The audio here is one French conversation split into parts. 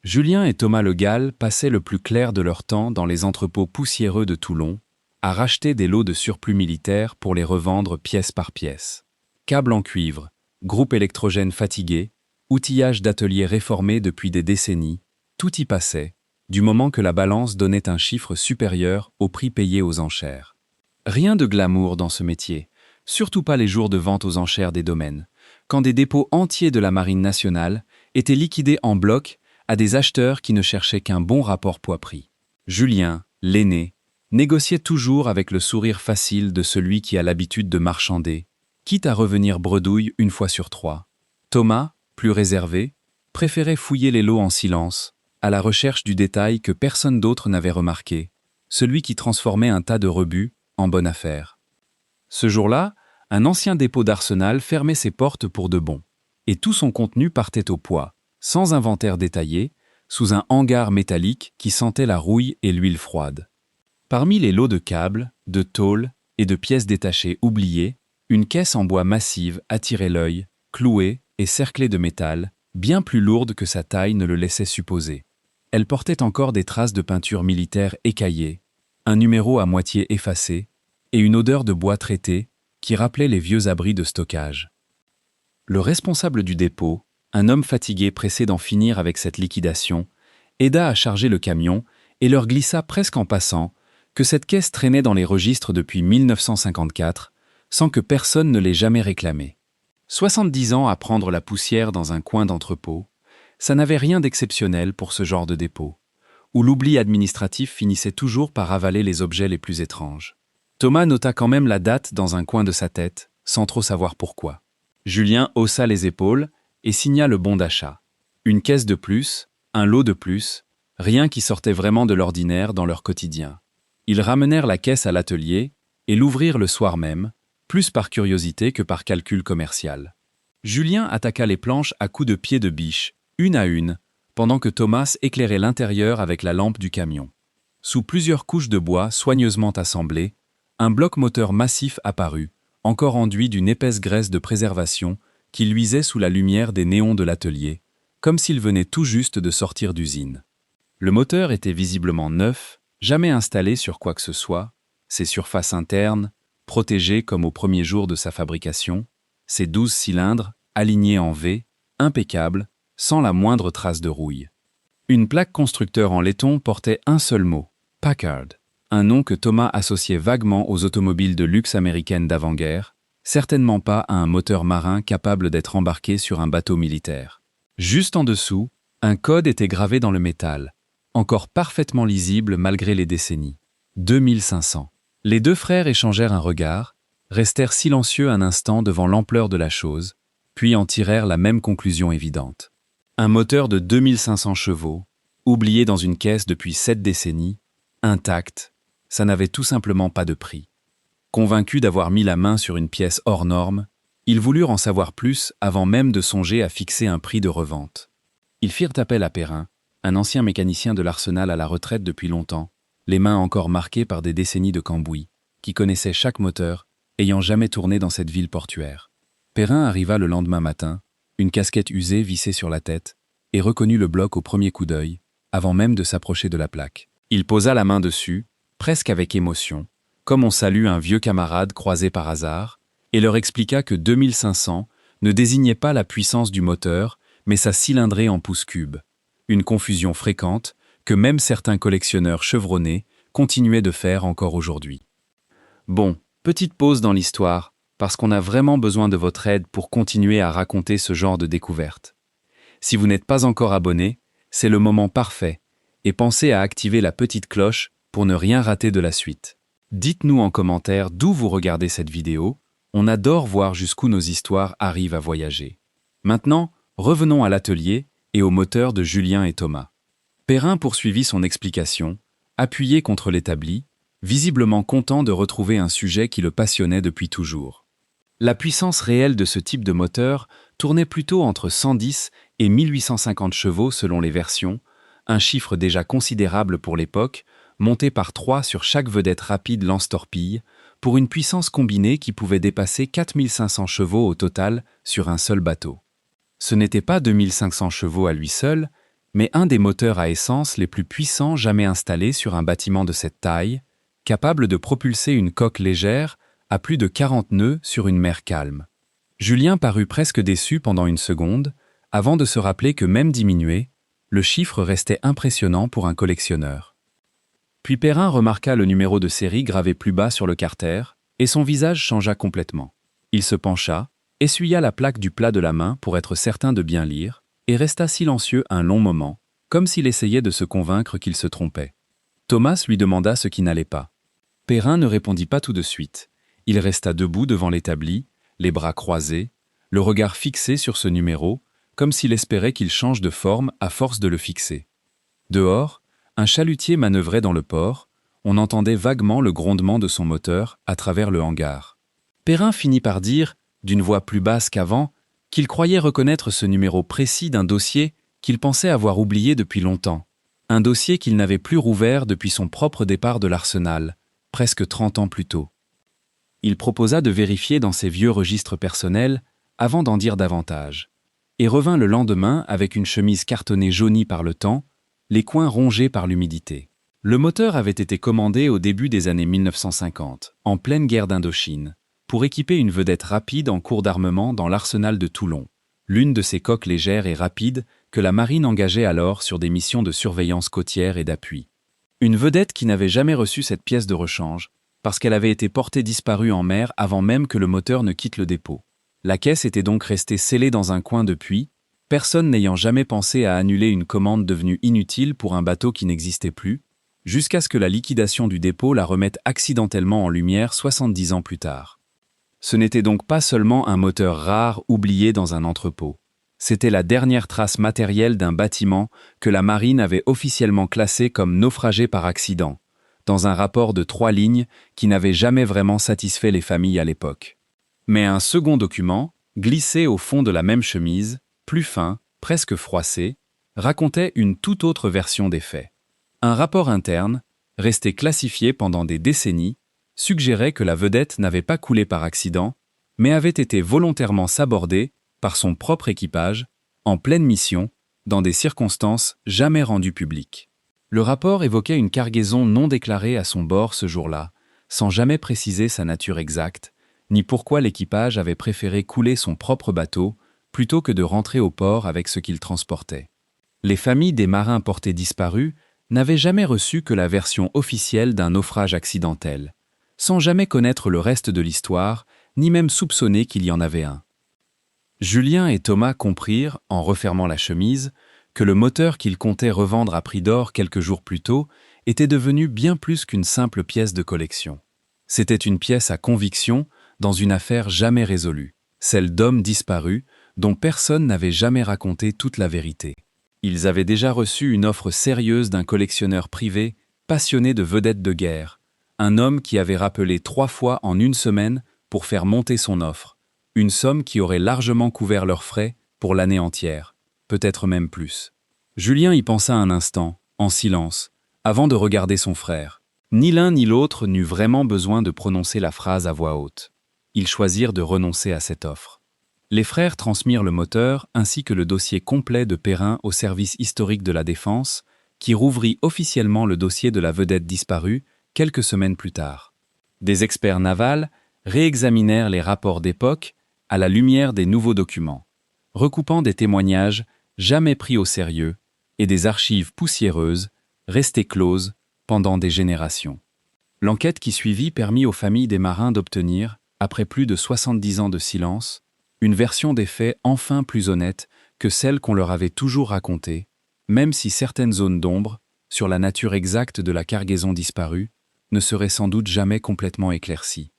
Julien et Thomas Le Gall passaient le plus clair de leur temps dans les entrepôts poussiéreux de Toulon, à racheter des lots de surplus militaires pour les revendre pièce par pièce. Câbles en cuivre, groupe électrogène fatigué, outillage d'ateliers réformés depuis des décennies, tout y passait, du moment que la balance donnait un chiffre supérieur au prix payé aux enchères. Rien de glamour dans ce métier, surtout pas les jours de vente aux enchères des domaines, quand des dépôts entiers de la Marine nationale étaient liquidés en bloc à des acheteurs qui ne cherchaient qu'un bon rapport poids-prix. Julien, l'aîné, négociait toujours avec le sourire facile de celui qui a l'habitude de marchander, quitte à revenir bredouille une fois sur trois. Thomas, plus réservé, préférait fouiller les lots en silence, à la recherche du détail que personne d'autre n'avait remarqué, celui qui transformait un tas de rebuts en bonne affaire. Ce jour-là, un ancien dépôt d'Arsenal fermait ses portes pour de bon, et tout son contenu partait au poids, sans inventaire détaillé, sous un hangar métallique qui sentait la rouille et l'huile froide. Parmi les lots de câbles, de tôles et de pièces détachées oubliées, une caisse en bois massive attirait l'œil, clouée et cerclée de métal, bien plus lourde que sa taille ne le laissait supposer. Elle portait encore des traces de peinture militaire écaillée, un numéro à moitié effacé et une odeur de bois traité qui rappelait les vieux abris de stockage. Le responsable du dépôt, un homme fatigué pressé d'en finir avec cette liquidation, aida à charger le camion et leur glissa presque en passant que cette caisse traînait dans les registres depuis 1954, sans que personne ne l'ait jamais réclamée. 70 ans à prendre la poussière dans un coin d'entrepôt, ça n'avait rien d'exceptionnel pour ce genre de dépôt, où l'oubli administratif finissait toujours par avaler les objets les plus étranges. Thomas nota quand même la date dans un coin de sa tête, sans trop savoir pourquoi. Julien haussa les épaules et signa le bon d'achat. Une caisse de plus, un lot de plus, rien qui sortait vraiment de l'ordinaire dans leur quotidien. Ils ramenèrent la caisse à l'atelier et l'ouvrirent le soir même, plus par curiosité que par calcul commercial. Julien attaqua les planches à coups de pied de biche, une à une, pendant que Thomas éclairait l'intérieur avec la lampe du camion. Sous plusieurs couches de bois soigneusement assemblées, un bloc moteur massif apparut, encore enduit d'une épaisse graisse de préservation qui luisait sous la lumière des néons de l'atelier, comme s'il venait tout juste de sortir d'usine. Le moteur était visiblement neuf, jamais installé sur quoi que ce soit, ses surfaces internes, protégées comme au premier jour de sa fabrication, ses 12 cylindres, alignés en V, impeccables, sans la moindre trace de rouille. Une plaque constructeur en laiton portait un seul mot, Packard, un nom que Thomas associait vaguement aux automobiles de luxe américaines d'avant-guerre, certainement pas à un moteur marin capable d'être embarqué sur un bateau militaire. Juste en dessous, un code était gravé dans le métal, encore parfaitement lisible malgré les décennies. 2500. Les deux frères échangèrent un regard, restèrent silencieux un instant devant l'ampleur de la chose, puis en tirèrent la même conclusion évidente. Un moteur de 2500 chevaux, oublié dans une caisse depuis 7 décennies, intact, ça n'avait tout simplement pas de prix. Convaincus d'avoir mis la main sur une pièce hors norme, ils voulurent en savoir plus avant même de songer à fixer un prix de revente. Ils firent appel à Perrin, un ancien mécanicien de l'Arsenal à la retraite depuis longtemps, les mains encore marquées par des décennies de cambouis, qui connaissait chaque moteur, ayant jamais tourné dans cette ville portuaire. Perrin arriva le lendemain matin, une casquette usée vissée sur la tête, et reconnut le bloc au premier coup d'œil, avant même de s'approcher de la plaque. Il posa la main dessus, presque avec émotion, comme on salue un vieux camarade croisé par hasard, et leur expliqua que 2500 ne désignait pas la puissance du moteur, mais sa cylindrée en pouces cubes. Une confusion fréquente que même certains collectionneurs chevronnés continuaient de faire encore aujourd'hui. Bon, petite pause dans l'histoire, parce qu'on a vraiment besoin de votre aide pour continuer à raconter ce genre de découverte. Si vous n'êtes pas encore abonné, c'est le moment parfait, et pensez à activer la petite cloche pour ne rien rater de la suite. Dites-nous en commentaire d'où vous regardez cette vidéo, on adore voir jusqu'où nos histoires arrivent à voyager. Maintenant, revenons à l'atelier et au moteur de Julien et Thomas. Perrin poursuivit son explication, appuyé contre l'établi, visiblement content de retrouver un sujet qui le passionnait depuis toujours. La puissance réelle de ce type de moteur tournait plutôt entre 110 et 1850 chevaux selon les versions, un chiffre déjà considérable pour l'époque, monté par 3 sur chaque vedette rapide lance-torpille, pour une puissance combinée qui pouvait dépasser 4500 chevaux au total sur un seul bateau. Ce n'était pas 2500 chevaux à lui seul, mais un des moteurs à essence les plus puissants jamais installés sur un bâtiment de cette taille, capable de propulser une coque légère à plus de 40 nœuds sur une mer calme. Julien parut presque déçu pendant une seconde, avant de se rappeler que même diminué, le chiffre restait impressionnant pour un collectionneur. Puis Perrin remarqua le numéro de série gravé plus bas sur le carter, et son visage changea complètement. Il se pencha, essuya la plaque du plat de la main pour être certain de bien lire, et resta silencieux un long moment, comme s'il essayait de se convaincre qu'il se trompait. Thomas lui demanda ce qui n'allait pas. Perrin ne répondit pas tout de suite. Il resta debout devant l'établi, les bras croisés, le regard fixé sur ce numéro, comme s'il espérait qu'il change de forme à force de le fixer. Dehors, un chalutier manœuvrait dans le port, on entendait vaguement le grondement de son moteur à travers le hangar. Perrin finit par dire, d'une voix plus basse qu'avant, qu'il croyait reconnaître ce numéro précis d'un dossier qu'il pensait avoir oublié depuis longtemps, un dossier qu'il n'avait plus rouvert depuis son propre départ de l'Arsenal, presque 30 ans plus tôt. Il proposa de vérifier dans ses vieux registres personnels avant d'en dire davantage, et revint le lendemain avec une chemise cartonnée jaunie par le temps, les coins rongés par l'humidité. Le moteur avait été commandé au début des années 1950, en pleine guerre d'Indochine, pour équiper une vedette rapide en cours d'armement dans l'arsenal de Toulon, l'une de ces coques légères et rapides que la marine engageait alors sur des missions de surveillance côtière et d'appui. Une vedette qui n'avait jamais reçu cette pièce de rechange, parce qu'elle avait été portée disparue en mer avant même que le moteur ne quitte le dépôt. La caisse était donc restée scellée dans un coin depuis, personne n'ayant jamais pensé à annuler une commande devenue inutile pour un bateau qui n'existait plus, jusqu'à ce que la liquidation du dépôt la remette accidentellement en lumière 70 ans plus tard. Ce n'était donc pas seulement un moteur rare oublié dans un entrepôt. C'était la dernière trace matérielle d'un bâtiment que la marine avait officiellement classé comme naufragé par accident, dans un rapport de 3 lignes qui n'avait jamais vraiment satisfait les familles à l'époque. Mais un second document, glissé au fond de la même chemise, plus fin, presque froissé, racontait une toute autre version des faits. Un rapport interne, resté classifié pendant des décennies, suggérait que la vedette n'avait pas coulé par accident, mais avait été volontairement sabordée par son propre équipage, en pleine mission, dans des circonstances jamais rendues publiques. Le rapport évoquait une cargaison non déclarée à son bord ce jour-là, sans jamais préciser sa nature exacte, ni pourquoi l'équipage avait préféré couler son propre bateau plutôt que de rentrer au port avec ce qu'il transportait. Les familles des marins portés disparus n'avaient jamais reçu que la version officielle d'un naufrage accidentel, sans jamais connaître le reste de l'histoire, ni même soupçonner qu'il y en avait un. Julien et Thomas comprirent, en refermant la chemise, que le moteur qu'ils comptaient revendre à prix d'or quelques jours plus tôt était devenu bien plus qu'une simple pièce de collection. C'était une pièce à conviction dans une affaire jamais résolue, celle d'hommes disparus dont personne n'avait jamais raconté toute la vérité. Ils avaient déjà reçu une offre sérieuse d'un collectionneur privé passionné de vedettes de guerre, un homme qui avait rappelé 3 fois en une semaine pour faire monter son offre, une somme qui aurait largement couvert leurs frais pour l'année entière, peut-être même plus. Julien y pensa un instant, en silence, avant de regarder son frère. Ni l'un ni l'autre n'eut vraiment besoin de prononcer la phrase à voix haute. Ils choisirent de renoncer à cette offre. Les frères transmirent le moteur ainsi que le dossier complet de Perrin au service historique de la Défense, qui rouvrit officiellement le dossier de la vedette disparue quelques semaines plus tard. Des experts navals réexaminèrent les rapports d'époque à la lumière des nouveaux documents, recoupant des témoignages jamais pris au sérieux et des archives poussiéreuses restées closes pendant des générations. L'enquête qui suivit permit aux familles des marins d'obtenir, après plus de 70 ans de silence, une version des faits enfin plus honnête que celle qu'on leur avait toujours racontée, même si certaines zones d'ombre, sur la nature exacte de la cargaison disparue, ne seraient sans doute jamais complètement éclaircies.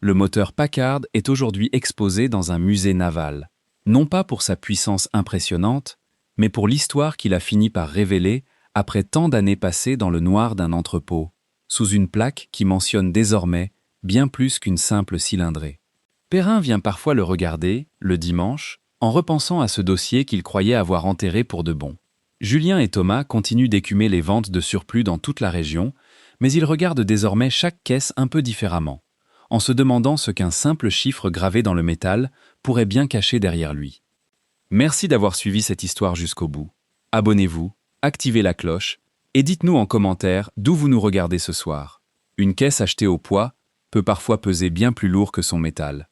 Le moteur Packard est aujourd'hui exposé dans un musée naval, non pas pour sa puissance impressionnante, mais pour l'histoire qu'il a fini par révéler après tant d'années passées dans le noir d'un entrepôt, sous une plaque qui mentionne désormais bien plus qu'une simple cylindrée. Perrin vient parfois le regarder, le dimanche, en repensant à ce dossier qu'il croyait avoir enterré pour de bon. Julien et Thomas continuent d'écumer les ventes de surplus dans toute la région, mais ils regardent désormais chaque caisse un peu différemment, en se demandant ce qu'un simple chiffre gravé dans le métal pourrait bien cacher derrière lui. Merci d'avoir suivi cette histoire jusqu'au bout. abonnez-vous, activez la cloche et dites-nous en commentaire d'où vous nous regardez ce soir. Une caisse achetée au poids peut parfois peser bien plus lourd que son métal.